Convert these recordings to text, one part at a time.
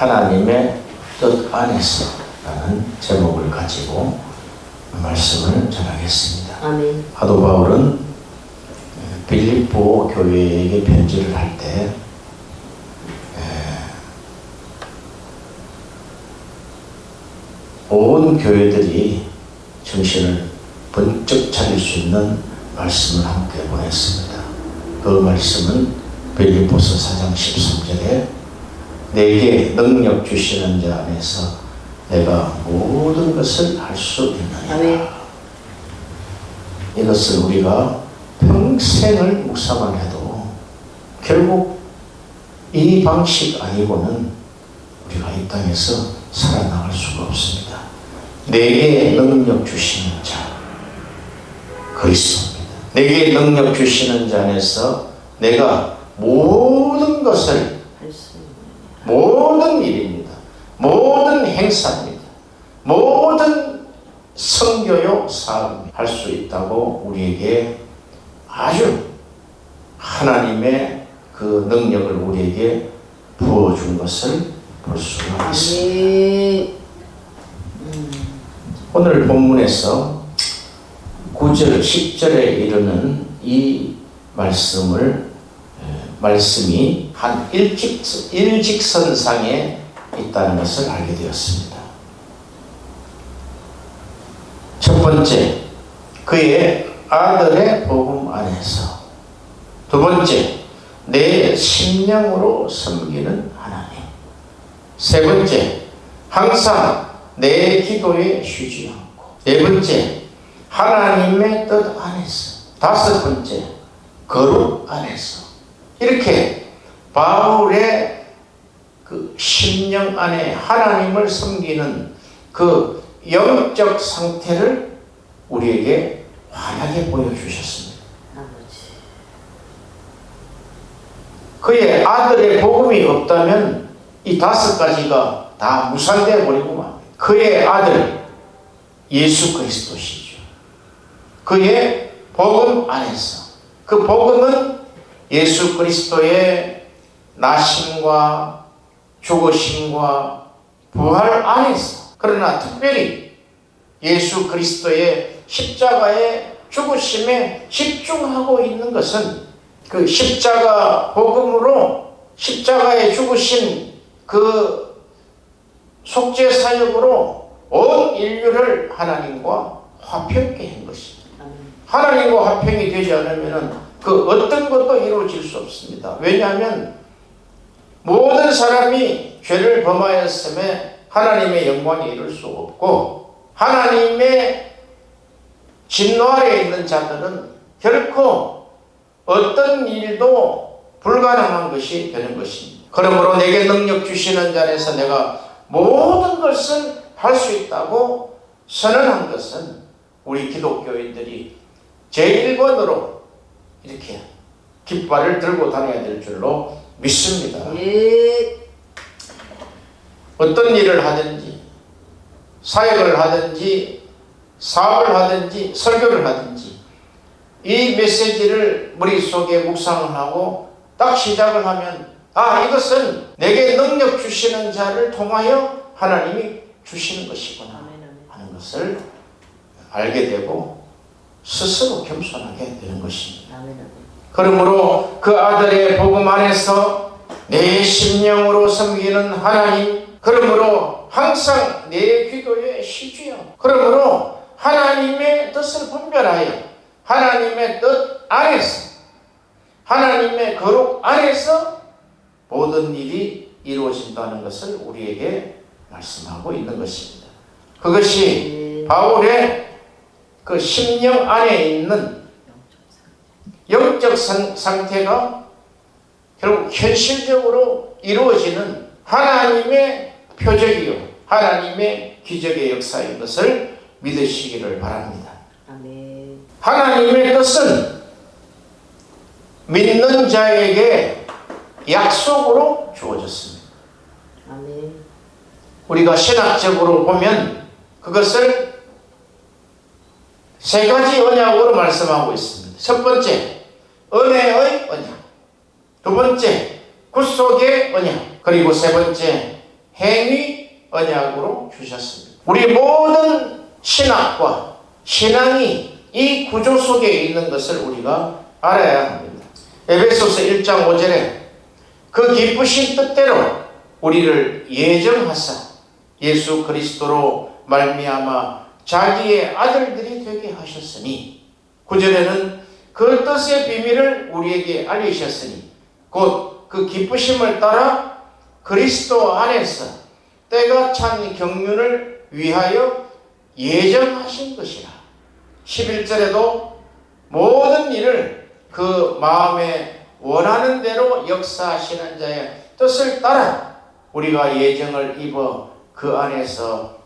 하나님의 뜻 안에서 라는 제목을 가지고 말씀을 전하겠습니다. 아멘. 사도 바울은 빌립보 교회에게 편지를 할 때 온 교회들이 정신을 번쩍 차릴 수 있는 말씀을 함께 보냈습니다. 그 말씀은 빌립보서 4장 13절에 내게 능력 주시는 자 안에서 내가 모든 것을 할 수 있느니라. 아멘. 이것을 우리가 평생을 묵상을 해도 결국 이 방식 아니고는 우리가 이 땅에서 살아나갈 수가 없습니다. 내게 능력 주시는 자 그리스도입니다. 내게 능력 주시는 자 안에서 내가 모든 것을 모든 일입니다. 모든 행사입니다. 모든 선교요 사업 할 수 있다고 우리에게 아주 하나님의 그 능력을 우리에게 부어준 것을 볼 수가 있습니다. 오늘 본문에서 9절, 10절에 이르는 이 말씀이 한 일직선상에 있다는 것을 알게 되었습니다. 첫 번째, 그의 아들의 복음 안에서. 두 번째, 내 심령으로 섬기는 하나님. 세 번째, 항상 내 기도에 쉬지 않고. 네 번째, 하나님의 뜻 안에서. 다섯 번째, 거룩 안에서. 이렇게 바울의 그 심령 안에 하나님을 섬기는 그 영적 상태를 우리에게 환하게 보여주셨습니다. 그의 아들의 복음이 없다면 이 다섯 가지가 다 무산되어 버리고 맙니다. 그의 아들 예수 그리스도시죠. 그의 복음 안에서. 그 복음은 예수 그리스도의 나심과 죽으심과 부활 안에서. 그러나 특별히 예수 그리스도의 십자가의 죽으심에 집중하고 있는 것은 그 십자가 복음으로 십자가의 죽으심 그 속죄 사역으로 온 인류를 하나님과 화평케 한 것입니다. 하나님과 화평이 되지 않으면 그 어떤 것도 이루어질 수 없습니다. 왜냐하면 모든 사람이 죄를 범하였음에 하나님의 영광이 이룰 수 없고 하나님의 진노 아래에 있는 자들은 결코 어떤 일도 불가능한 것이 되는 것입니다. 그러므로 내게 능력 주시는 자 안에서 내가 모든 것을 할 수 있다고 선언한 것은 우리 기독교인들이 제1번으로 이렇게 깃발을 들고 다녀야 될 줄로 믿습니다. 어떤 일을 하든지 사역을 하든지 사업을 하든지 설교를 하든지 이 메시지를 머릿속에 묵상을 하고 딱 시작을 하면 이것은 내게 능력 주시는 자를 통하여 하나님이 주시는 것이구나 하는 것을 알게 되고 스스로 겸손하게 되는 것입니다. 그러므로 그 아들의 복음 안에서 내 심령으로 섬기는 하나님, 그러므로 항상 내 기도에 쉬지요. 그러므로 하나님의 뜻을 분별하여 하나님의 뜻 안에서 하나님의 거룩 안에서 모든 일이 이루어진다는 것을 우리에게 말씀하고 있는 것입니다. 그것이 바울의 그 심령 안에 있는 영적 상태가 결국 현실적으로 이루어지는 하나님의 표적이요 하나님의 기적의 역사인 것을 믿으시기를 바랍니다. 아멘. 하나님의 뜻은 믿는 자에게 약속으로 주어졌습니다. 아멘. 우리가 신학적으로 보면 그것을 세 가지 언약으로 말씀하고 있습니다. 첫 번째, 은혜의 언약. 두 번째, 구속의 언약. 그리고 세 번째, 행위 언약으로 주셨습니다. 우리 모든 신학과 신앙이 이 구조 속에 있는 것을 우리가 알아야 합니다. 에베소서 1장 5절에 그 기쁘신 뜻대로 우리를 예정하사 예수 그리스도로 말미암아 자기의 아들들이 되게 하셨으니, 9절에는 그 뜻의 비밀을 우리에게 알리셨으니 곧 그 기쁘심을 따라 그리스도 안에서 때가 찬 경륜을 위하여 예정하신 것이라. 11절에도 모든 일을 그 마음에 원하는 대로 역사하시는 자의 뜻을 따라 우리가 예정을 입어 그 안에서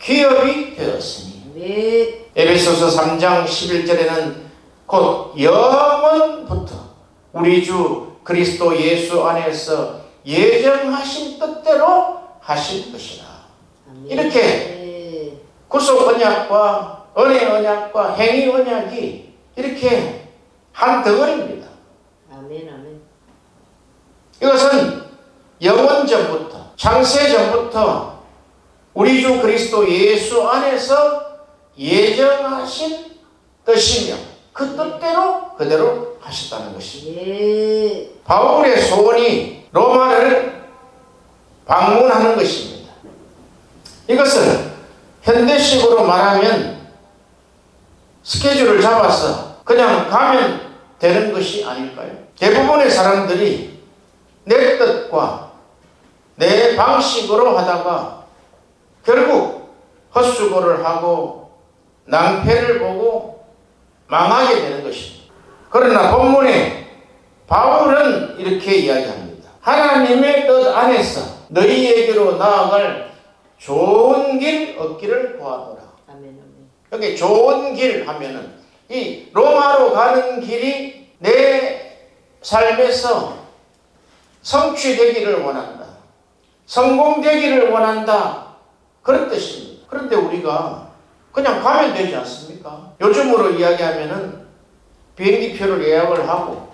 기업이 되었으니. 네. 에베소서 3장 11절에는 곧 영원부터 우리 주 그리스도 예수 안에서 예정하신 뜻대로 하신 것이라. 아멘. 이렇게 구속 언약과 은혜 언약과 행위 언약이 이렇게 한 덩어리입니다. 아멘. 아멘. 이것은 영원 전부터, 창세 전부터 우리 주 그리스도 예수 안에서 예정하신 뜻이며 그 뜻대로 그대로 하셨다는 것입니다. 예. 바울의 소원이 로마를 방문하는 것입니다. 이것은 현대식으로 말하면 스케줄을 잡아서 그냥 가면 되는 것이 아닐까요? 대부분의 사람들이 내 뜻과 내 방식으로 하다가 결국 헛수고를 하고 낭패를 보고 망하게 되는 것입니다. 그러나 본문에 바울은 이렇게 이야기합니다. 하나님의 뜻 안에서 너희에게로 나아갈 좋은 길 얻기를 구하노라. 아멘. 아멘. 여기 좋은 길 하면은 이 로마로 가는 길이 내 삶에서 성취되기를 원한다. 성공되기를 원한다. 그런 뜻입니다. 그런데 우리가 그냥 가면 되지 않습니까? 요즘으로 이야기하면은 비행기표를 예약을 하고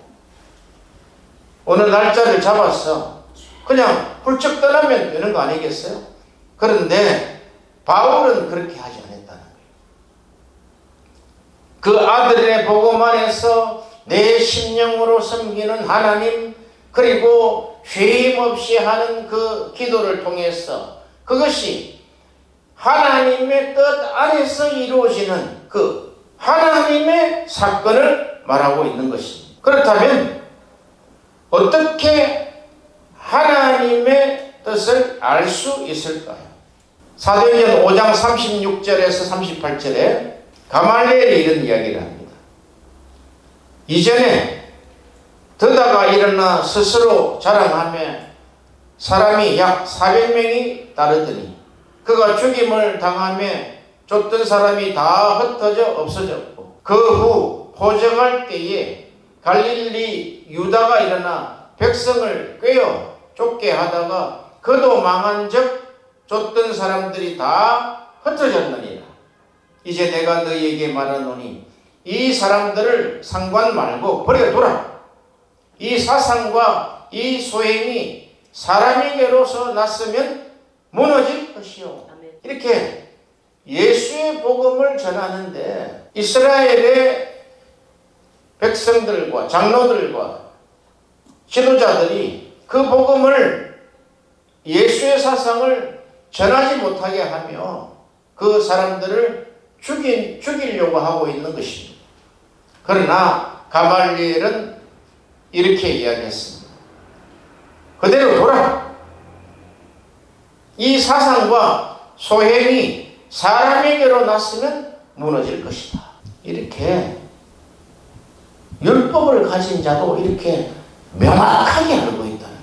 어느 날짜를 잡아서 그냥 훌쩍 떠나면 되는 거 아니겠어요? 그런데 바울은 그렇게 하지 않았다는 거예요. 그 아들의 복음 안에서 내 심령으로 섬기는 하나님, 그리고 쉼 없이 하는 그 기도를 통해서 그것이 하나님의 뜻 안에서 이루어지는 그 하나님의 사건을 말하고 있는 것입니다. 그렇다면 어떻게 하나님의 뜻을 알 수 있을까요? 사도행전 5장 36절에서 38절에 가말리엘이 이런 이야기를 합니다. 이전에 드다가 일어나 스스로 자랑하며 사람이 약 400명이 따르더니 그가 죽임을 당하며 쫓던 사람이 다 흩어져 없어졌고, 그 후 포정할 때에 갈릴리 유다가 일어나 백성을 꿰어 쫓게 하다가 그도 망한즉 쫓던 사람들이 다 흩어졌느니라. 이제 내가 너희에게 말하노니 이 사람들을 상관 말고 버려두라. 이 사상과 이 소행이 사람에게로서 났으면 무너질 것이요. 아멘. 이렇게 예수의 복음을 전하는데 이스라엘의 백성들과 장로들과 지도자들이 그 복음을, 예수의 사상을 전하지 못하게 하며 그 사람들을 죽이려고 하고 있는 것입니다. 그러나 가말리엘은 이렇게 이야기했습니다. 그대로 돌아. 이 사상과 소행이 사람에게로 났으면 무너질 것이다. 이렇게 율법을 가진 자도 이렇게 명확하게 알고 있다는.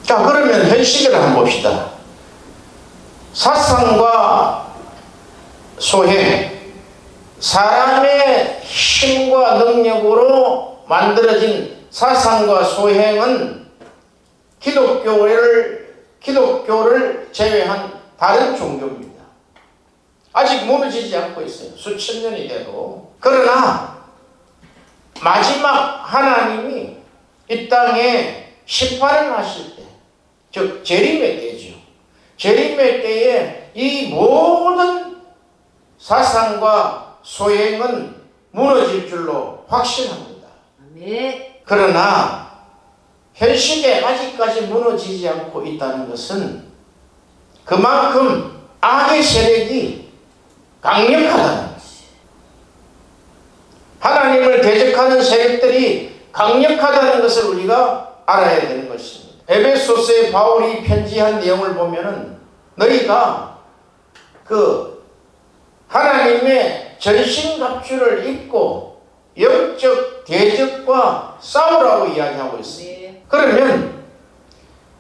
자, 그러면 현실을 한번 봅시다. 사상과 소행, 사람의 힘과 능력으로 만들어진 사상과 소행은 기독교를 제외한 다른 종교입니다. 아직 무너지지 않고 있어요. 수천 년이 돼도. 그러나 마지막 하나님이 이 땅에 심판을 하실 때, 즉 재림의 때죠. 재림의 때에 이 모든 사상과 소행은 무너질 줄로 확신합니다. 아멘. 그러나 현실에 아직까지 무너지지 않고 있다는 것은 그만큼 악의 세력이 강력하다는 것이에요. 하나님을 대적하는 세력들이 강력하다는 것을 우리가 알아야 되는 것입니다. 에베소서에 바울이 편지한 내용을 보면은 너희가 그 하나님의 전신갑주를 입고 영적 대적과 싸우라고 이야기하고 있습니다. 네. 그러면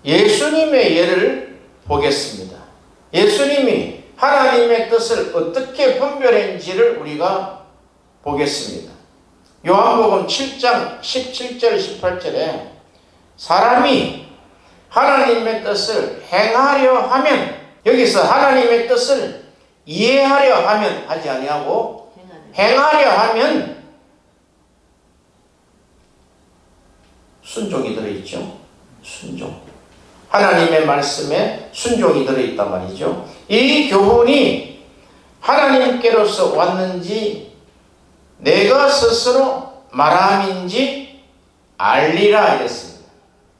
예수님의 예를 보겠습니다. 예수님이 하나님의 뜻을 어떻게 분별했는지를 우리가 보겠습니다. 요한복음 7장 17절 18절에 사람이 하나님의 뜻을 행하려 하면, 여기서 하나님의 뜻을 이해하려 하면 하지 아니하고 행하려 하면 순종이 들어있죠. 순종. 하나님의 말씀에 순종이 들어있단 말이죠. 이 교훈이 하나님께로서 왔는지 내가 스스로 말함인지 알리라 이랬습니다.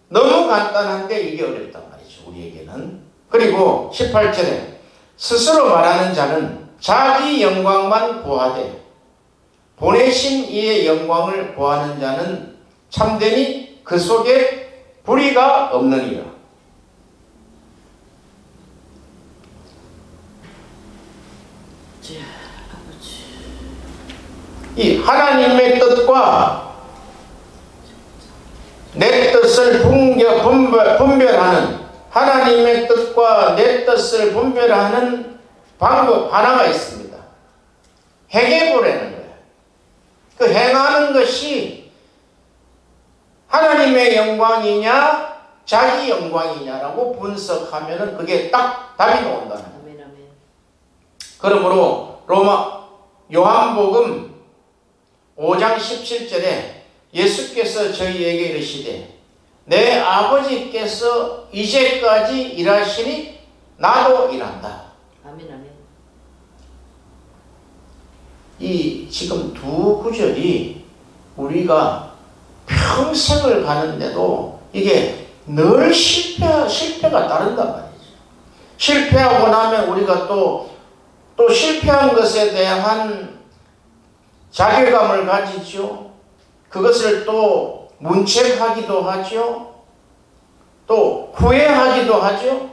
너무 간단한데 이게 어렵단 말이죠. 우리에게는. 그리고 18절에 스스로 말하는 자는 자기 영광만 구하되 보내신 이의 영광을 구하는 자는 참되니 그 속에 불의가 없느니라. 이 하나님의 뜻과 내 뜻을 분별하는, 하나님의 뜻과 내 뜻을 분별하는 방법 하나가 있습니다. 행해보라는 거예요. 그 행하는 것이 하나님의 영광이냐 자기 영광이냐라고 분석하면 그게 딱 답이 나온다는 거예요. 아멘, 아멘. 그러므로 요한복음 5장 17절에 예수께서 저희에게 이르시되 내 아버지께서 이제까지 일하시니 나도 일한다. 아멘, 아멘. 이 지금 두 구절이 우리가 평생을 가는데도 이게 늘 실패가 따른단 말이죠. 실패하고 나면 우리가 또 실패한 것에 대한 자괴감을 가지죠. 그것을 또 문책하기도 하죠. 또 후회하기도 하죠.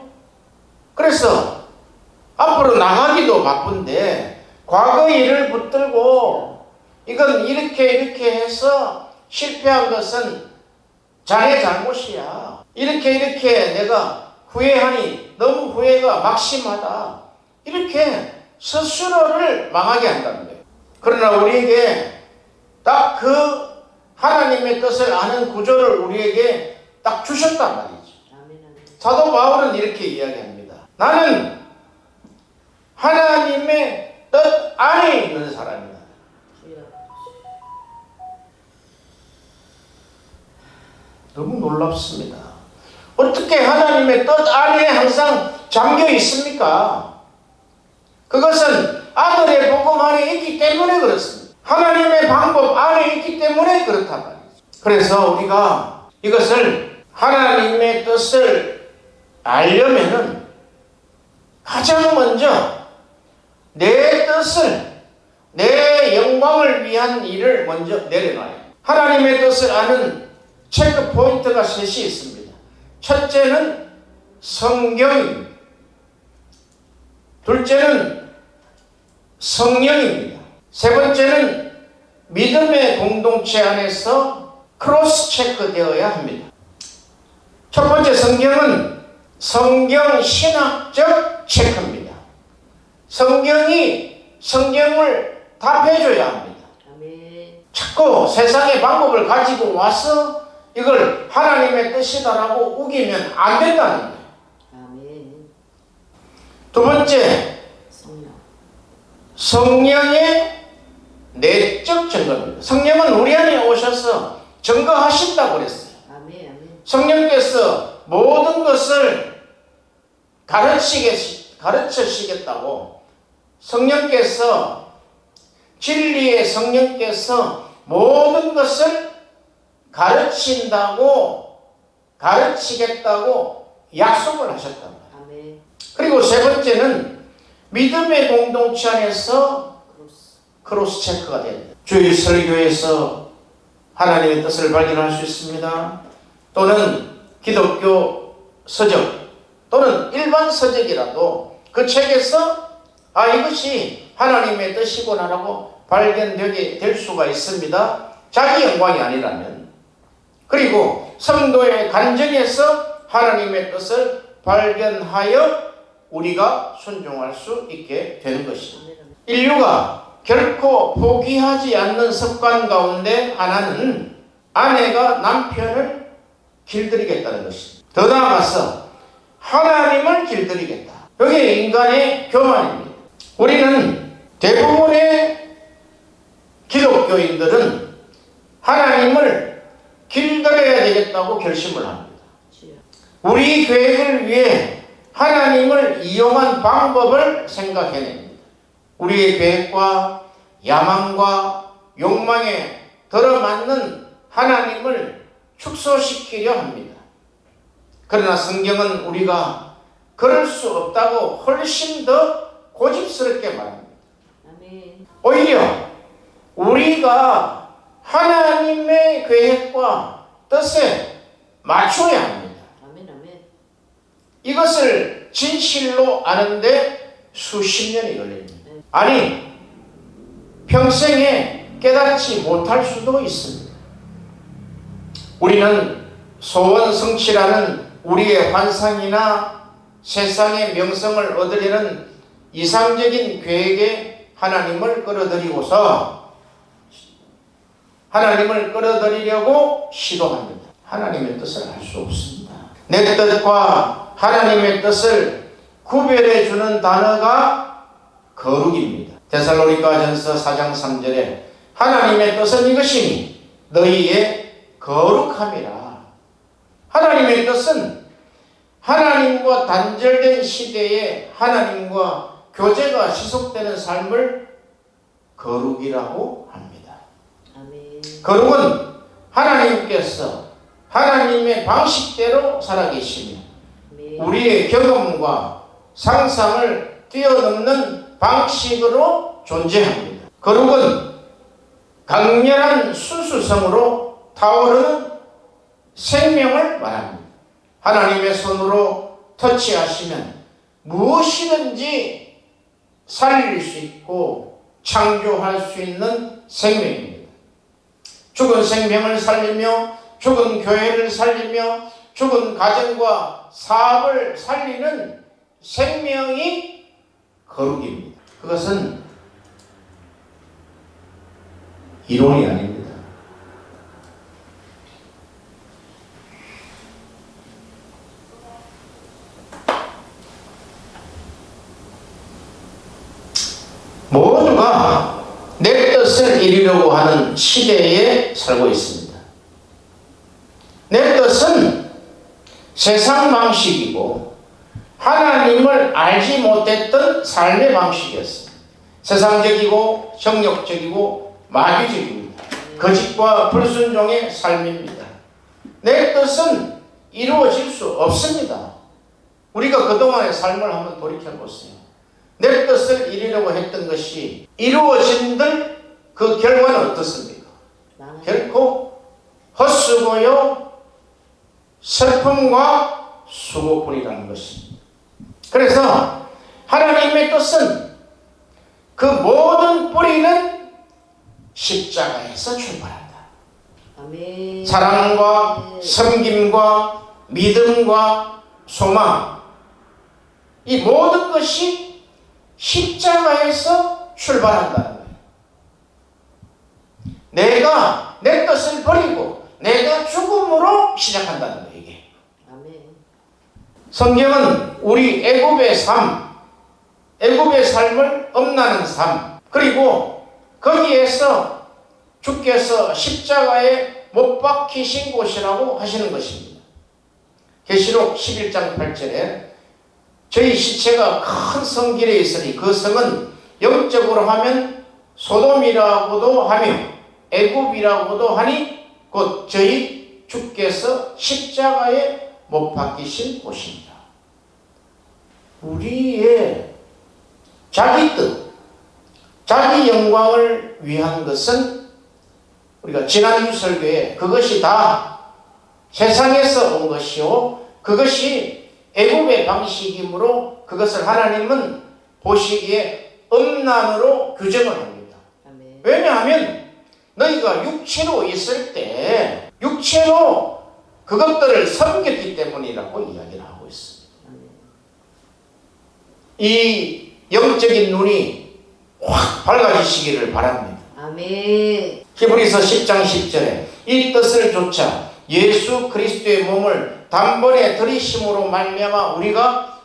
그래서 앞으로 나가기도 바쁜데 과거 일을 붙들고 이건 이렇게 해서 실패한 것은 자네 잘못이야. 이렇게 내가 후회하니 너무 후회가 막심하다. 이렇게 스스로를 망하게 한다는 거예요. 그러나 우리에게 딱 그 하나님의 뜻을 아는 구조를 우리에게 딱 주셨단 말이죠. 사도 바울은 이렇게 이야기합니다. 나는 하나님의 뜻 안에 있는 사람이다. 너무 놀랍습니다. 어떻게 하나님의 뜻 안에 항상 잠겨 있습니까? 그것은 아들의 복음 안에 있기 때문에 그렇습니다. 하나님의 방법 안에 있기 때문에 그렇단 말이죠. 그래서 우리가 이것을 하나님의 뜻을 알려면은 가장 먼저 내 뜻을, 내 영광을 위한 일을 먼저 내려놔요. 하나님의 뜻을 아는 체크 포인트가 셋이 있습니다. 첫째는 성경입니다. 둘째는 성령입니다. 세 번째는 믿음의 공동체 안에서 크로스 체크 되어야 합니다. 첫 번째 성경은 성경 신학적 체크입니다. 성경을 답해줘야 합니다. 아멘. 자꾸 세상의 방법을 가지고 와서 이걸 하나님의 뜻이다라고 우기면 안 된다는 거예요. 아멘. 두 번째, 성령의 내적 증거입니다. 성령은 우리 안에 오셔서 증거하신다고 그랬어요. 아멘. 아멘. 성령께서 모든 것을 가르치시겠다고, 성령께서, 진리의 성령께서 모든 것을 가르치겠다고 약속을 하셨단 말이에요. 아멘. 그리고 세 번째는 믿음의 공동체 안에서 크로스 체크가 됩니다. 주일 설교에서 하나님의 뜻을 발견할 수 있습니다. 또는 기독교 서적 또는 일반 서적이라도 그 책에서 이것이 하나님의 뜻이구나라고 발견되게 될 수가 있습니다. 자기 영광이 아니라면. 그리고 성도의 간증에서 하나님의 뜻을 발견하여 우리가 순종할 수 있게 되는 것입니다. 인류가 결코 포기하지 않는 습관 가운데 하나는 아내가 남편을 길들이겠다는 것입니다. 더 나아가서 하나님을 길들이겠다. 이게 인간의 교만입니다. 우리는 대부분의 기독교인들은 하나님을 길들여야 되겠다고 결심을 합니다. 우리 계획을 위해 하나님을 이용한 방법을 생각해냅니다. 우리의 계획과 야망과 욕망에 들어맞는 하나님을 축소시키려 합니다. 그러나 성경은 우리가 그럴 수 없다고 훨씬 더 고집스럽게 말합니다. 아멘. 오히려 우리가 하나님의 계획과 뜻에 맞춰야 합니다. 아멘. 아멘. 이것을 진실로 아는데 수십 년이 걸립니다. 아니, 평생에 깨닫지 못할 수도 있습니다. 우리는 소원 성취라는 우리의 환상이나 세상의 명성을 얻으려는 이상적인 계획에 하나님을 끌어들이려고 시도합니다. 하나님의 뜻을 알 수 없습니다. 내 뜻과 하나님의 뜻을 구별해 주는 단어가 거룩입니다. 데살로니가전서 4장 3절에 하나님의 뜻은 이것이니 너희의 거룩함이라. 하나님의 뜻은 하나님과 단절된 시대에 하나님과 교제가 지속되는 삶을 거룩이라고 합니다. 아멘. 거룩은 하나님께서 하나님의 방식대로 살아계시며 우리의 경험과 상상을 뛰어넘는 방식으로 존재합니다. 거룩은 강렬한 순수성으로 타오르는 생명을 말합니다. 하나님의 손으로 터치하시면 무엇이든지 살릴 수 있고 창조할 수 있는 생명입니다. 죽은 생명을 살리며 죽은 교회를 살리며 죽은 가정과 사업을 살리는 생명이 거룩입니다. 그것은 이론이 아닙니다. 모두가 내 뜻을 이루려고 하는 시대에 살고 있습니다. 내 뜻은 세상 방식이고 하나님을 알지 못했던 삶의 방식이었습니다. 세상적이고 정욕적이고 마귀적입니다. 거짓과 불순종의 삶입니다. 내 뜻은 이루어질 수 없습니다. 우리가 그동안의 삶을 한번 돌이켜보세요. 내 뜻을 이루려고 했던 것이 이루어진들 그 결과는 어떻습니까? 결코 헛수고요 슬픔과 수고뿐이라는 것입니다. 그래서 하나님의 뜻은 그 모든 뿌리는 십자가에서 출발한다. 아멘. 사랑과 섬김과 믿음과 소망, 이 모든 것이 십자가에서 출발한다는 거예요. 내가 내 뜻을 버리고 내가 죽음으로 시작한다는 거예요. 이게. 아멘. 성경은 우리 애굽의 삶, 애굽의 삶을 엄나는 삶, 그리고 거기에서 주께서 십자가에 못 박히신 곳이라고 하시는 것입니다. 계시록 11장 8절에 저희 시체가 큰 성길에 있으니 그 성은 영적으로 하면 소돔이라고도 하며 애굽이라고도 하니 곧 저희 주께서 십자가에 못 박히신 곳입니다. 우리의 자기 뜻, 자기 영광을 위한 것은 우리가 지난주 설교에 그것이 다 세상에서 온 것이요 그것이 애굽의 방식이므로 그것을 하나님은 보시기에 음란으로 규정을 합니다. 아멘. 왜냐하면 너희가 육체로 있을 때 육체로 그것들을 섬겼기 때문이라고 이야기를 하고 있습니다. 아멘. 이 영적인 눈이 확 밝아지시기를 바랍니다. 아멘. 히브리서 10장 10절에 이 뜻을 좇아 예수 그리스도의 몸을 단번에 들이심으로 말미암아 우리가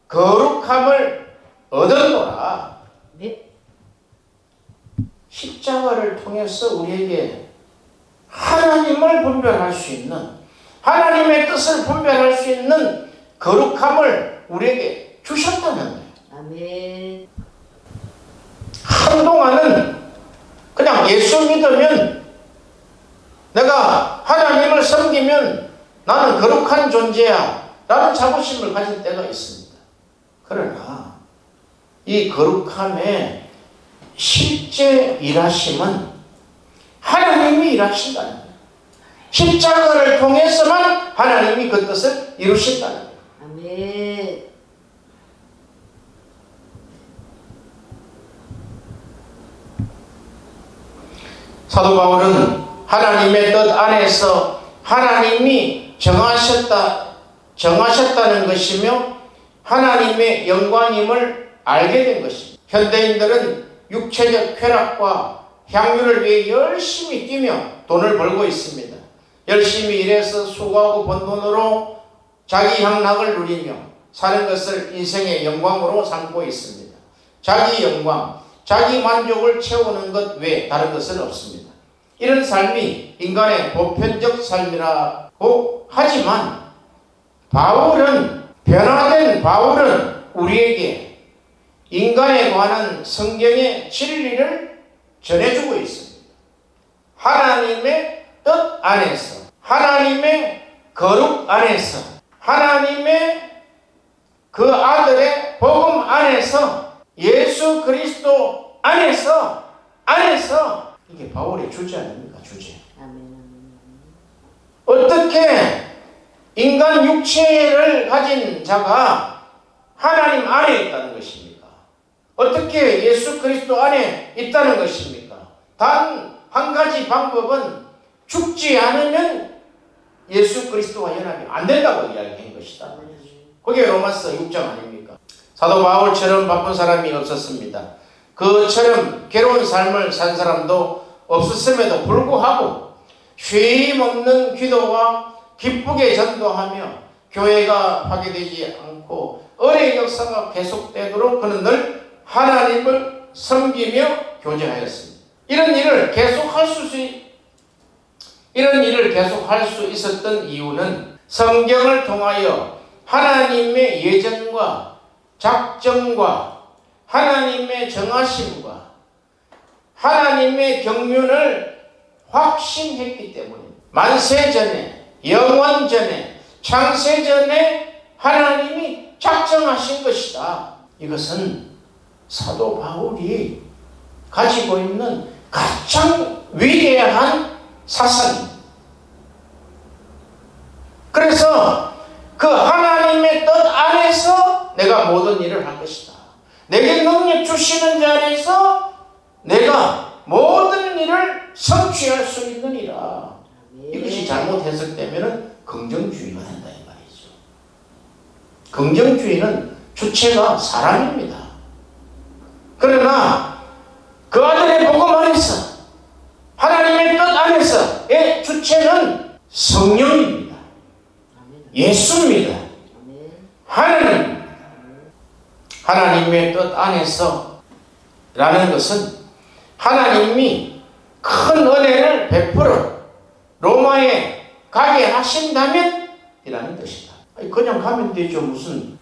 거룩함을 얻었노라. 네. 십자가를 통해서 우리에게 하나님을 분별할 수 있는 하나님의 뜻을 분별할 수 있는 거룩함을 우리에게 주셨다는 거예요. 아멘. 한동안은 그냥 예수 믿으면 내가 하나님을 섬기면 나는 거룩한 존재야 라는 자부심을 가진 때가 있습니다. 그러나 이 거룩함의 실제 일하심은 하나님이 일하신다는 거예요. 십자가를 통해서만 하나님이 그 뜻을 이루신다는 거예요. 아멘. 사도 바울은 하나님의 뜻 안에서 하나님이 정하셨다는 것이며 하나님의 영광임을 알게 된 것입니다. 현대인들은 육체적 쾌락과 향유를 위해 열심히 뛰며 돈을 벌고 있습니다. 열심히 일해서 수고하고 번 돈으로 자기 향락을 누리며 사는 것을 인생의 영광으로 삼고 있습니다. 자기 영광, 자기 만족을 채우는 것 외에 다른 것은 없습니다. 이런 삶이 인간의 보편적 삶이라고 하지만 변화된 바울은 우리에게 인간에 관한 성경의 진리를 전해주고 있습니다. 하나님의 뜻 안에서, 하나님의 거룩 안에서, 하나님의 그 아들의 복음 안에서, 예수 그리스도 안에서 이게 바울의 주제 아닙니까? 주제. 아멘. 어떻게 인간 육체를 가진 자가 하나님 안에 있다는 것입니까? 어떻게 예수 그리스도 안에 있다는 것입니까? 단 한 가지 방법은 죽지 않으면 예수 그리스도와 연합이 안 된다고 이야기한 것이다. 그게 로마서 6장 아닙니까? 사도 바울처럼 바쁜 사람이 없었습니다. 그처럼 괴로운 삶을 산 사람도 없었음에도 불구하고 쉼 없는 기도와 기쁘게 전도하며 교회가 파괴되지 않고 은혜의 역사가 계속되도록 그는 늘 하나님을 섬기며 교제하였습니다. 이런 일을 계속할 수 있었던 이유는 성경을 통하여 하나님의 예정과 작정과 하나님의 정하심과 하나님의 경륜을 확신했기 때문입니다. 만세전에, 영원전에, 창세전에 하나님이 작정하신 것이다. 이것은 사도 바울이 가지고 있는 가장 위대한 사상입니다. 그래서 그 하나님의 뜻 안에서 내가 모든 일을 할 것이다. 내게 능력 주시는 자리에서 내가 모든 일을 성취할 수 있느니라. 이것이 잘못 해석되면 긍정주의가 된다 이 말이죠. 긍정주의는 주체가 사람입니다. 그러나 그 아들의 복음 안에서 하나님의 뜻 안에서의 주체는 성령입니다. 예수입니다. 하나님입니다. 하나님의 뜻 안에서 라는 것은 하나님이 큰 은혜를 베풀어 로마에 가게 하신다면 이라는 뜻이다. 그냥 가면 되죠. 무슨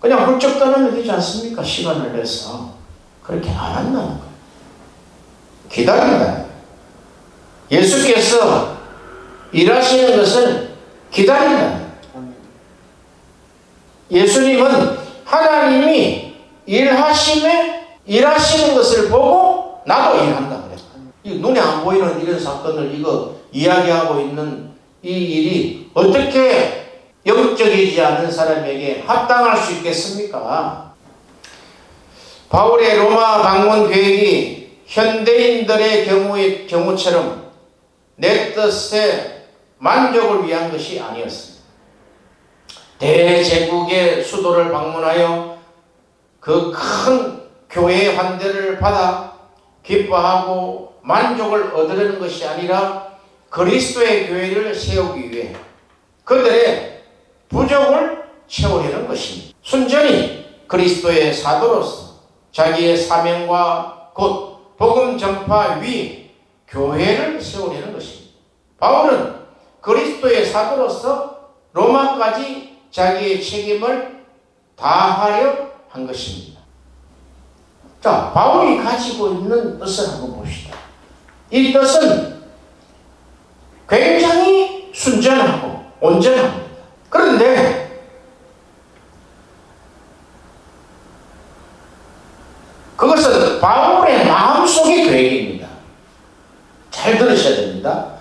그냥 훌쩍 떠나면 되지 않습니까? 시간을 내서. 그렇게 안 한다는 거예요. 기다린다. 예수께서 일하시는 것을 기다린다. 예수님은 하나님이 일하시는 것을 보고 나도 일한다. 눈에 안 보이는 이런 사건을 이야기하고 있는 이 일이 어떻게 영적이지 않은 사람에게 합당할 수 있겠습니까? 바울의 로마 방문 계획이 현대인들의 경우처럼 내 뜻에 만족을 위한 것이 아니었습니다. 대제국의 수도를 방문하여 그 큰 교회의 환대를 받아 기뻐하고 만족을 얻으려는 것이 아니라 그리스도의 교회를 세우기 위해 그들의 부족을 채우려는 것입니다. 순전히 그리스도의 사도로서 자기의 사명과 곧 복음 전파 위에 교회를 세우려는 것입니다. 바울은 그리스도의 사도로서 로마까지 자기의 책임을 다하려 한 것입니다. 자, 바울이 가지고 있는 뜻을 한번 봅시다. 이 뜻은 굉장히 순전하고 온전합니다. 그런데 그것은 바울의 마음속의 계획입니다. 잘 들으셔야 됩니다.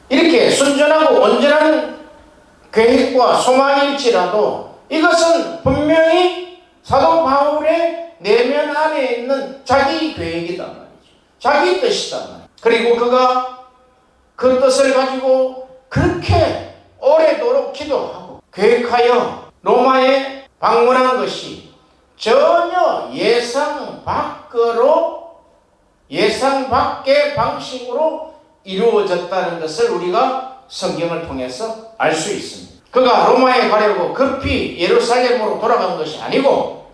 이렇게 순전하고 온전한 계획과 소망일지라도 이것은 분명히 사도 바울의 내면 안에 있는 자기 계획이단 말이죠. 자기 뜻이단 말이죠. 그리고 그가 그 뜻을 가지고 그렇게 오래도록 기도하고 계획하여 로마에 방문한 것이 전혀 예상 밖의 방식으로 이루어졌다는 것을 우리가 성경을 통해서 알 수 있습니다. 그가 로마에 가려고 급히 예루살렘으로 돌아간 것이 아니고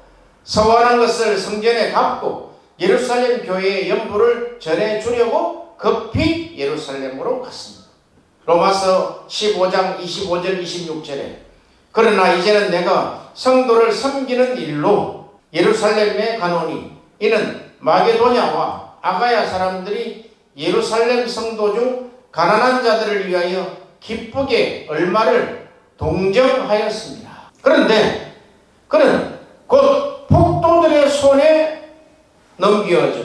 서원한 것을 성전에 갚고 예루살렘 교회의 연부를 전해주려고 급히 예루살렘으로 갔습니다. 로마서 15장 25절 26절에 그러나 이제는 내가 성도를 섬기는 일로 예루살렘에 가노니 이는 마게도냐와 아가야 사람들이 예루살렘 성도 중 가난한 자들을 위하여 기쁘게 얼마를 동정하였습니다. 그런데 그는 곧 폭도들의 손에 넘겨져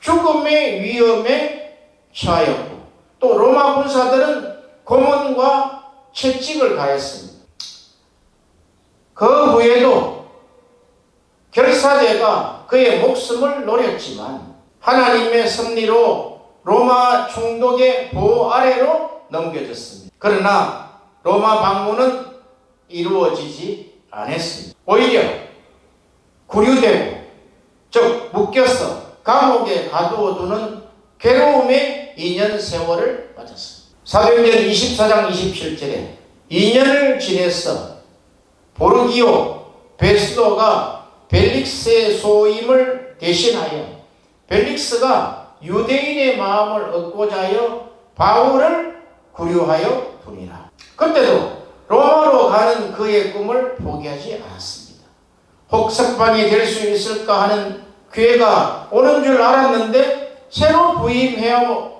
죽음의 위험에 처하였고 또 로마 군사들은 고문과 채찍을 가했습니다. 그 후에도 결사대가 그의 목숨을 노렸지만 하나님의 섭리로 로마 총독의 보호 아래로 넘겨졌습니다. 그러나 로마 방문은 이루어지지 않았습니다. 오히려 구류되고 즉 묶여서 감옥에 가두어두는 괴로움의 2년 세월을 맞았습니다. 사도행전 24장 27절에 2년을 지내서 보르기오 베스도가 벨릭스의 소임을 대신하여 벨릭스가 유대인의 마음을 얻고자 하여 바울을 구류하여 두니라. 그때도 로마로 가는 그의 꿈을 포기하지 않았습니다. 혹 석방이 될 수 있을까 하는 기회가 오는 줄 알았는데 새로 부임해온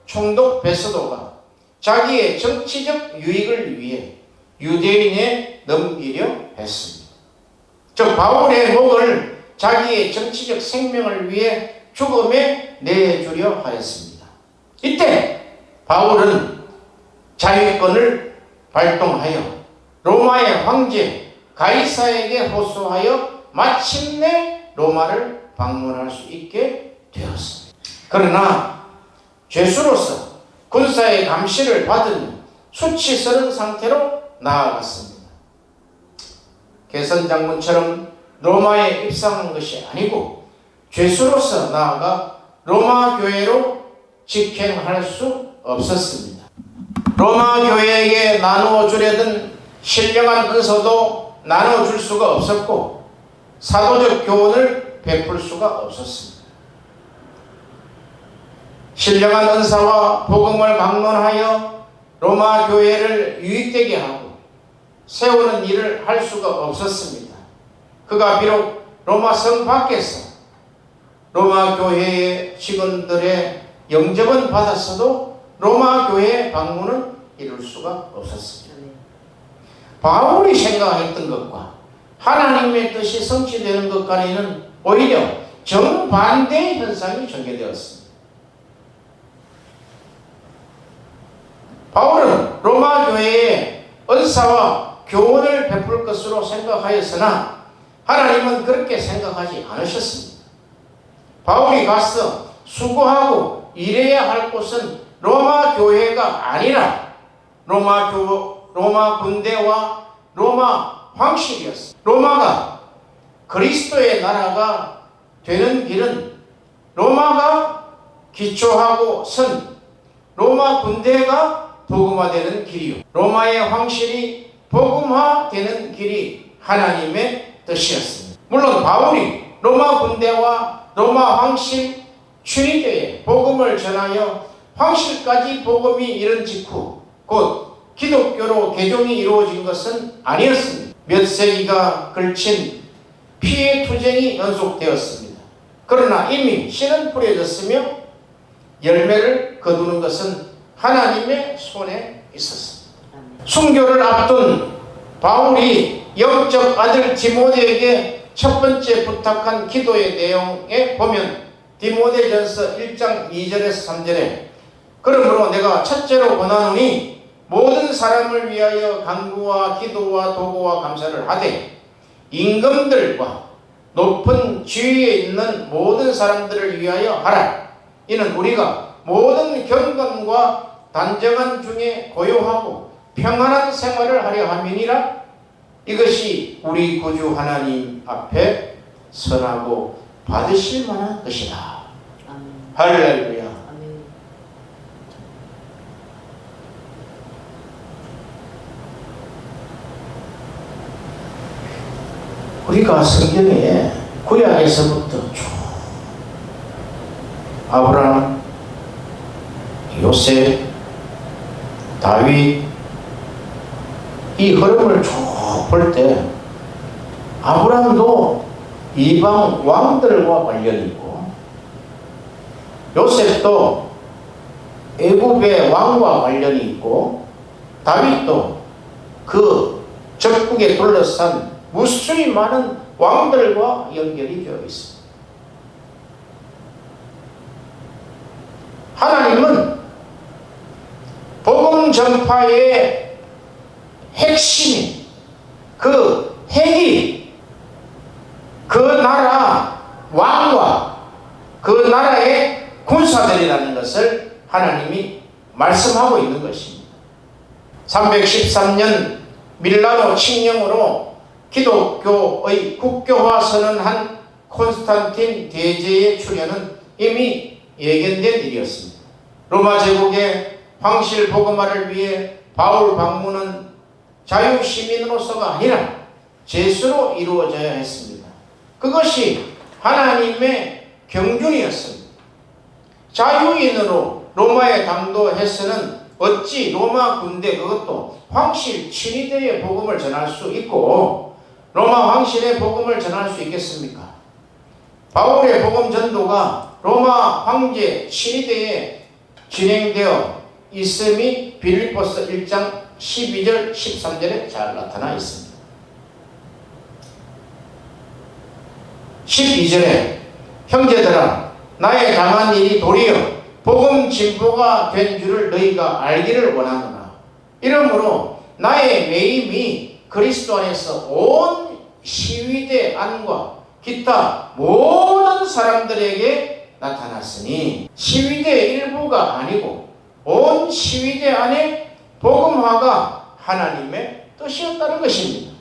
총독 베스도가 자기의 정치적 유익을 위해 유대인에 넘기려 했습니다. 즉 바울의 목을 자기의 정치적 생명을 위해 죽음에 내주려 하였습니다. 이때 바울은 자유권을 발동하여 로마의 황제 가이사에게 호소하여 마침내 로마를 방문할 수 있게 되었습니다. 그러나 죄수로서 군사의 감시를 받으며 수치스러운 상태로 나아갔습니다. 개선장군처럼 로마에 입성한 것이 아니고 죄수로서 나아가 로마 교회로 직행할 수 없었습니다. 로마 교회에게 나누어 주려던 신령한 은서도 나눠줄 수가 없었고 사도적 교훈을 베풀 수가 없었습니다. 신령한 은사와 복음을 막론하여 로마 교회를 유익되게 하고 세우는 일을 할 수가 없었습니다. 그가 비록 로마 성 밖에서 로마 교회의 직원들의 영접은 받았어도 로마 교회 방문은 이룰 수가 없었습니다. 바울이 생각했던 것과 하나님의 뜻이 성취되는 것 간에는 오히려 정반대의 현상이 전개되었습니다. 바울은 로마 교회에 은사와 교훈을 베풀 것으로 생각하였으나 하나님은 그렇게 생각하지 않으셨습니다. 바울이 가서 수고하고 일해야 할 곳은 로마 교회가 아니라 로마 군대와 로마 황실이었습니다. 로마가 그리스도의 나라가 되는 길은 로마가 기초하고 선 로마 군대가 복음화되는 길이요, 로마의 황실이 복음화되는 길이 하나님의 뜻이었습니다. 물론 바울이 로마 군대와 로마 황실 춘희교에 복음을 전하여 황실까지 복음이 이른 직후 곧 기독교로 개종이 이루어진 것은 아니었습니다. 몇 세기가 걸친 피해 투쟁이 연속되었습니다. 그러나 이미 씨는 뿌려졌으며 열매를 거두는 것은 하나님의 손에 있었습니다. 순교를 앞둔 바울이 영적 아들 디모데에게 첫 번째 부탁한 기도의 내용에 보면 디모데전서 1장 2절에서 3절에 그러므로 내가 첫째로 권하노니 모든 사람을 위하여 간구와 기도와 도구와 감사를 하되 임금들과 높은 지위에 있는 모든 사람들을 위하여 하라. 이는 우리가 모든 경건과 단정한 중에 고요하고 평안한 생활을 하려 함이니라. 이것이 우리 구주 하나님 앞에 선하고 받으실 만한 것이다. 할렐루야. 우리가 성경에 구약에서부터 쭉 아브라함, 요셉, 다윗 이 흐름을 쭉 볼 때 아브라함도 이방 왕들과 관련이 있고 요셉도 애굽의 왕과 관련이 있고 다윗도 그 적국에 둘러싼 무수히 많은 왕들과 연결이 되어 있습니다. 하나님은 복음 전파의 핵심인 그 핵이 그 나라 왕과 그 나라의 군사들이라는 것을 하나님이 말씀하고 있는 것입니다. 313년 밀라노 칙령으로 기독교의 국교화 선언한 콘스탄틴 대제의 출현은 이미 예견된 일이었습니다. 로마 제국의 황실 복음화를 위해 바울 방문은 자유시민으로서가 아니라 제수로 이루어져야 했습니다. 그것이 하나님의 경륜이었습니다. 자유인으로 로마에 당도해서는 어찌 로마 군대 그것도 황실 친위대의 복음을 전할 수 있고 로마 황실의 복음을 전할 수 있겠습니까? 바울의 복음 전도가 로마 황제 친위대에 진행되어 있음이 빌립보서 1장 12절 13절에 잘 나타나 있습니다. 12절에 형제들아 나의 당한 일이 도리어 복음 진보가 된 줄을 너희가 알기를 원하노라. 이러므로 나의 매임이 그리스도 안에서 온 시위대 안과 기타 모든 사람들에게 나타났으니 시위대 일부가 아니고 온 시위대 안에 복음화가 하나님의 뜻이었다는 것입니다.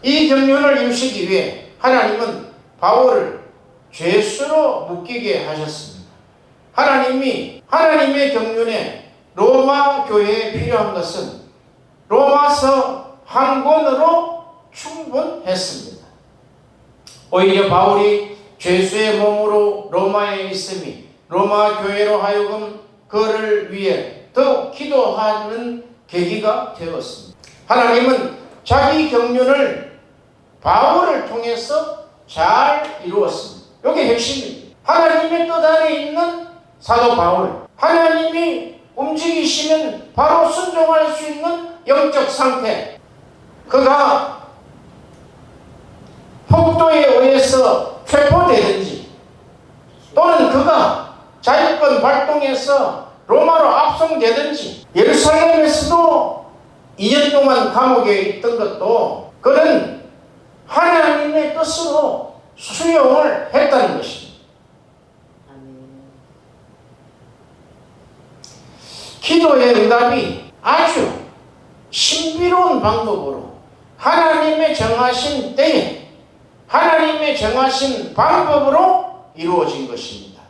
이 경륜을 이루시기 위해 하나님은 바울을 죄수로 묶이게 하셨습니다. 하나님의 경륜에 로마 교회에 필요한 것은 로마서 한 권으로 충분했습니다. 오히려 바울이 죄수의 몸으로 로마에 있음이 로마 교회로 하여금 그를 위해 더 기도하는 계기가 되었습니다. 하나님은 자기 경륜을 바울을 통해서 잘 이루었습니다. 이게 핵심입니다. 하나님의 뜻 안에 있는 사도 바울, 하나님이 움직이시면 바로 순종할 수 있는 영적 상태, 그가 폭도에 의해서 체포되든지 또는 그가 자유권 발동해서 로마로 압송되든지 예루살렘에서도 2년 동안 감옥에 있던 것도 그는 하나님의 뜻으로 수용을 했다는 것입니다. 기도의 응답이 아주 신비로운 방법으로 하나님의 정하신 때에 하나님의 정하신 방법으로 이루어진 것입니다.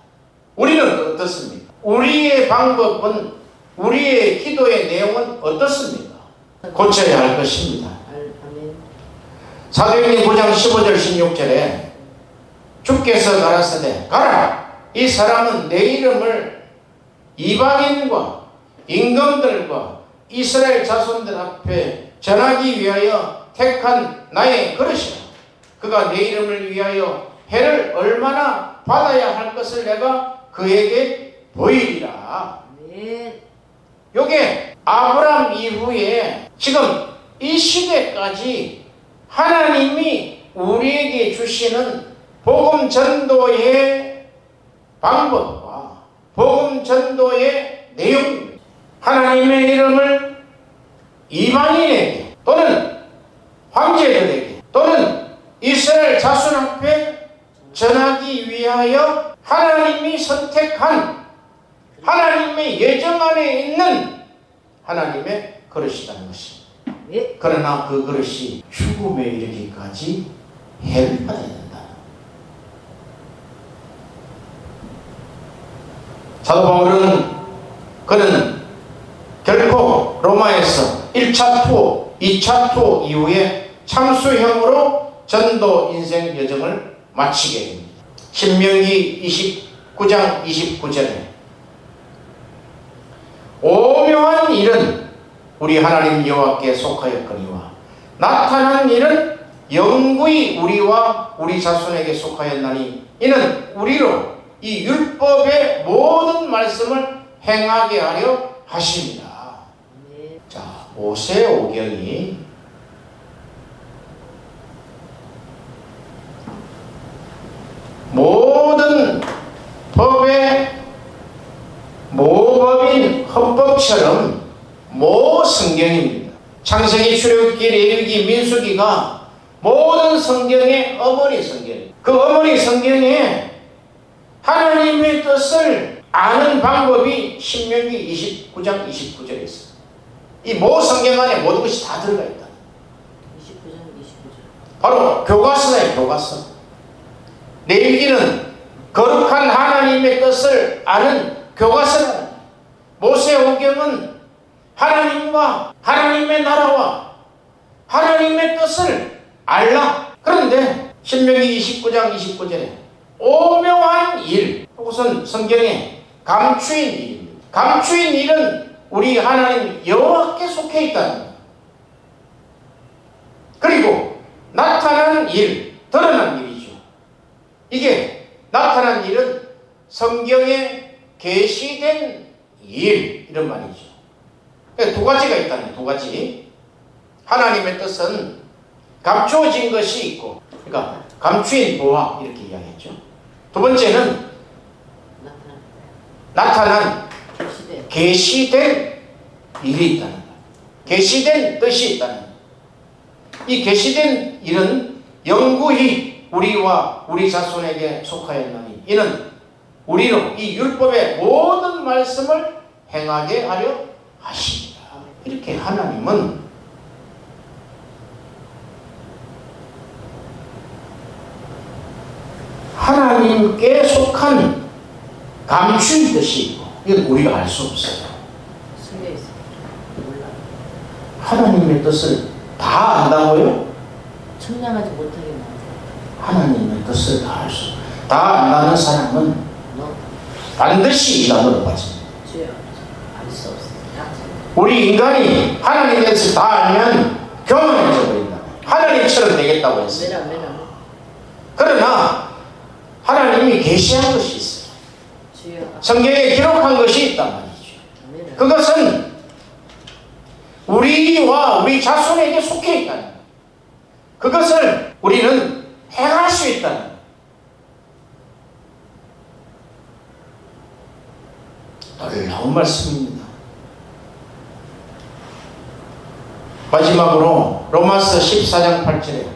우리는 어떻습니까? 우리의 방법은, 우리의 기도의 내용은 어떻습니까? 고쳐야 할 것입니다. 사도행전 9장 15절 16절에 주께서 가라사대 가라, 이 사람은 내 이름을 이방인과 임금들과 이스라엘 자손들 앞에 전하기 위하여 택한 나의 그릇이라. 그가 내 이름을 위하여 해를 얼마나 받아야 할 것을 내가 그에게 보이리라. 요게 아브라함 이후에 지금 이 시대까지 하나님이 우리에게 주시는 복음 전도의 방법과 복음 전도의 내용입니다. 하나님의 이름을 이방인에게 또는 황제들에게 또는 이스라엘 자손 앞에 전하기 위하여 하나님이 선택한 하나님의 예정 안에 있는 하나님의 그릇이라는 것입니다. 그러나 그 그릇이 죽음에 이르기까지 해를 받아야 된다. 사도 바울은 그는 결코 로마에서 1차 투어, 2차 투어 이후에 참수형으로 전도 인생 여정을 마치게 됩니다. 신명기 29장 29절에 오묘한 일은 우리 하나님 여호와께 속하였거니와 나타난 일은 영구히 우리와 우리 자손에게 속하였나니 이는 우리로 이 율법의 모든 말씀을 행하게 하려 하십니다. 자, 모세오경이 모든 법의 모법인 헌법처럼 모성경입니다. 창세기, 출애굽기, 레위기, 민수기가 모든 성경의 어머니 성경입니다. 그 어머니 성경에 하나님의 뜻을 아는 방법이 신명기 29장 29절에 있어요. 이 모성경 안에 모든 것이 다 들어가 있다. 29장 29절. 바로 교과서예요, 교과서. 레위기는 거룩한 하나님의 뜻을 아는 교과서라는 거예요. 모세오경은 하나님과 하나님의 나라와 하나님의 뜻을 알라. 그런데 신명기 29장 29절에 오묘한 일, 그것은 성경에 감추인 일입니다. 감추인 일은 우리 하나님 여호와께 속해 있다는 거예요. 그리고 나타난 일, 드러난 일이죠. 이게 나타난 일은 성경에 계시된 일, 이런 말이죠. 그러니까 두 가지가 있다는 거예요. 두 가지. 하나님의 뜻은 감추어진 것이 있고, 그러니까 감추인 보화, 이렇게 이야기했죠. 두 번째는 나타난 계시된 일이 있다는 거예요. 계시된 뜻이 있다는 거예요. 이 계시된 일은 영구히 우리와 우리 자손에게 속하였나니 이는 우리로 이 율법의 모든 말씀을 행하게 하려 하십니다. 이렇게 하나님은 하나님께 속한 감추인 뜻이 있고, 이건 우리가 알 수 없어요. 하나님의 뜻을 다 안다고요? 청량하지 못하게 만들어. 하나님의 뜻을 다 알 수, 다 안다는 사람은 반드시 이단으로 빠집니다. 주여 알 수 없습니다. 우리 인간이 하나님에 대해서 다 알면 교만해져 버린다. 하나님처럼 되겠다고 했어요. 아멘. 그러나 하나님이 계시한 것이 있어요. 주여. 성경에 기록한 것이 있단 말이죠. 아멘. 그것은 우리와 우리 자손에게 속해 있다는 거예요. 그것을 우리는 행할 수 있다는 거예요. 놀라운 말씀입니다. 마지막으로 로마서 14장 8절에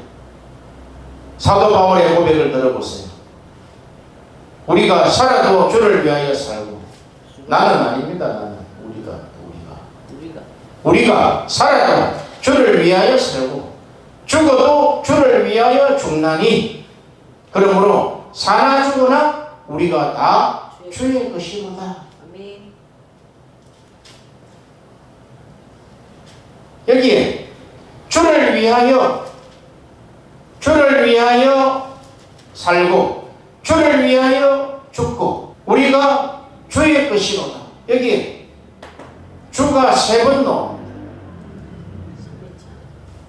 사도 바울의 고백을 들어보세요. 우리가 살아도 주를 위하여 살고, 나는 아닙니다. 나는 우리가 살아도 주를 위하여 살고 죽어도 주를 위하여 죽나니 그러므로 사나 죽으나 우리가 다 주의 것이로다. 아멘. 여기에 주를 위하여 살고 주를 위하여 죽고 우리가 주의 것이로다. 여기에 주가 3번 나옵니다.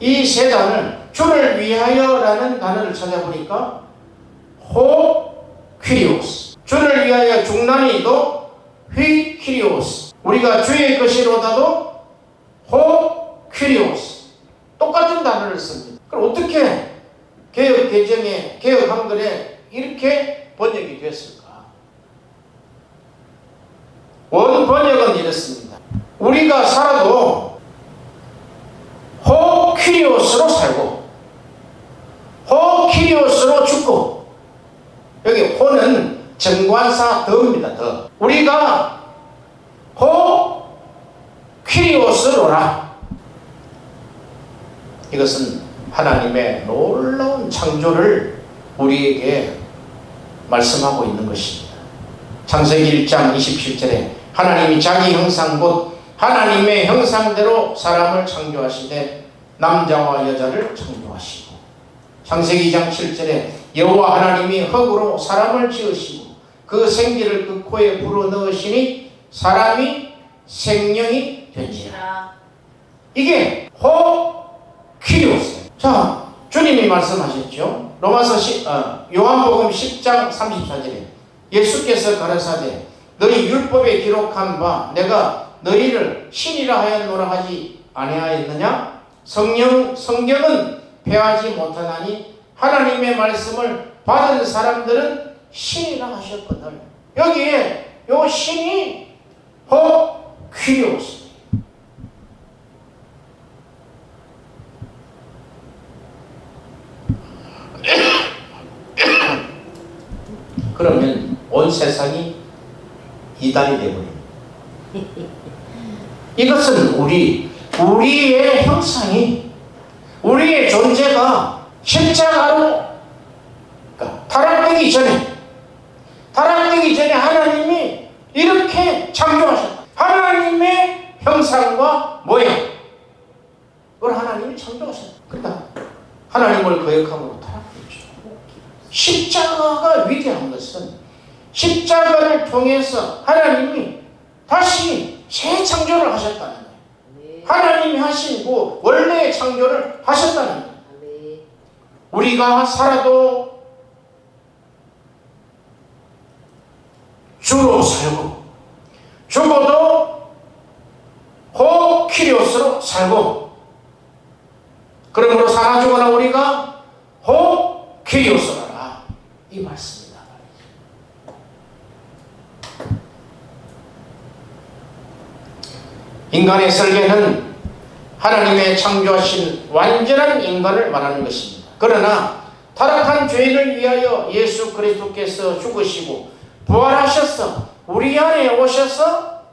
이 세 단을 주를 위하여라는 단어를 찾아보니까 퀴리오스, 주를 위하여 죽나니도 퀴리오스, 우리가 주의 것이로다도 퀴리오스, 똑같은 단어를 씁니다. 그럼 어떻게 개혁 개정에, 개혁 한글에 이렇게 번역이 됐을까? 원 번역은 이렇습니다. 우리가 살아도 퀴리오스로 살고 퀴리오스로 죽고, 여기 호는 정관사 더입니다. 더. 우리가 퀴리오스로라. 이것은 하나님의 놀라운 창조를 우리에게 말씀하고 있는 것입니다. 창세기 1장 27절에 하나님이 자기 형상 곧 하나님의 형상대로 사람을 창조하시되 남자와 여자를 창조하시고, 창세기 2장 7절에 여호와 하나님이 흙으로 사람을 지으시고 그 생기를 그 코에 불어넣으시니 사람이 생명이 된지라. 이게 퀴리오스. 자, 주님이 말씀하셨죠. 요한복음 10장 34절에 예수께서 가라사대 너희 율법에 기록한 바 내가 너희를 신이라 하였노라 하지 아니하였느냐? 성경은 패하지 못하나니 하나님의 말씀을 받은 사람들은 신이라 하셨거든. 여기에 요 신이 퀴리오스. 그러면 온 세상이 이단이 되어버립니다. 이것은 우리의 형상이, 우리의 존재가 십자가로 타락되기 전에 하나님이 이렇게 창조하셨다. 하나님의 형상과 모양, 그걸 하나님이 창조하셨다. 그러니까 하나님을 거역함으로 타락했죠. 십자가가 위대한 것은 십자가를 통해서 하나님이 다시 새 창조를 하셨다는 거예요. 하나님이 하신 그 원래의 창조를 하셨다는 거예요. 우리가 살아도 주로 살고 죽어도 퀴리오스로 살고, 그러므로 사나 죽어나 우리가 퀴리오스라, 이 말씀입니다. 인간의 설계는 하나님의 창조하신 완전한 인간을 말하는 것입니다. 그러나 타락한 죄인을 위하여 예수 그리스도께서 죽으시고 부활하셔서 우리 안에 오셔서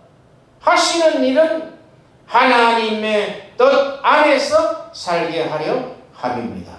하시는 일은 하나님의 뜻 안에서 살게 하려 함입니다.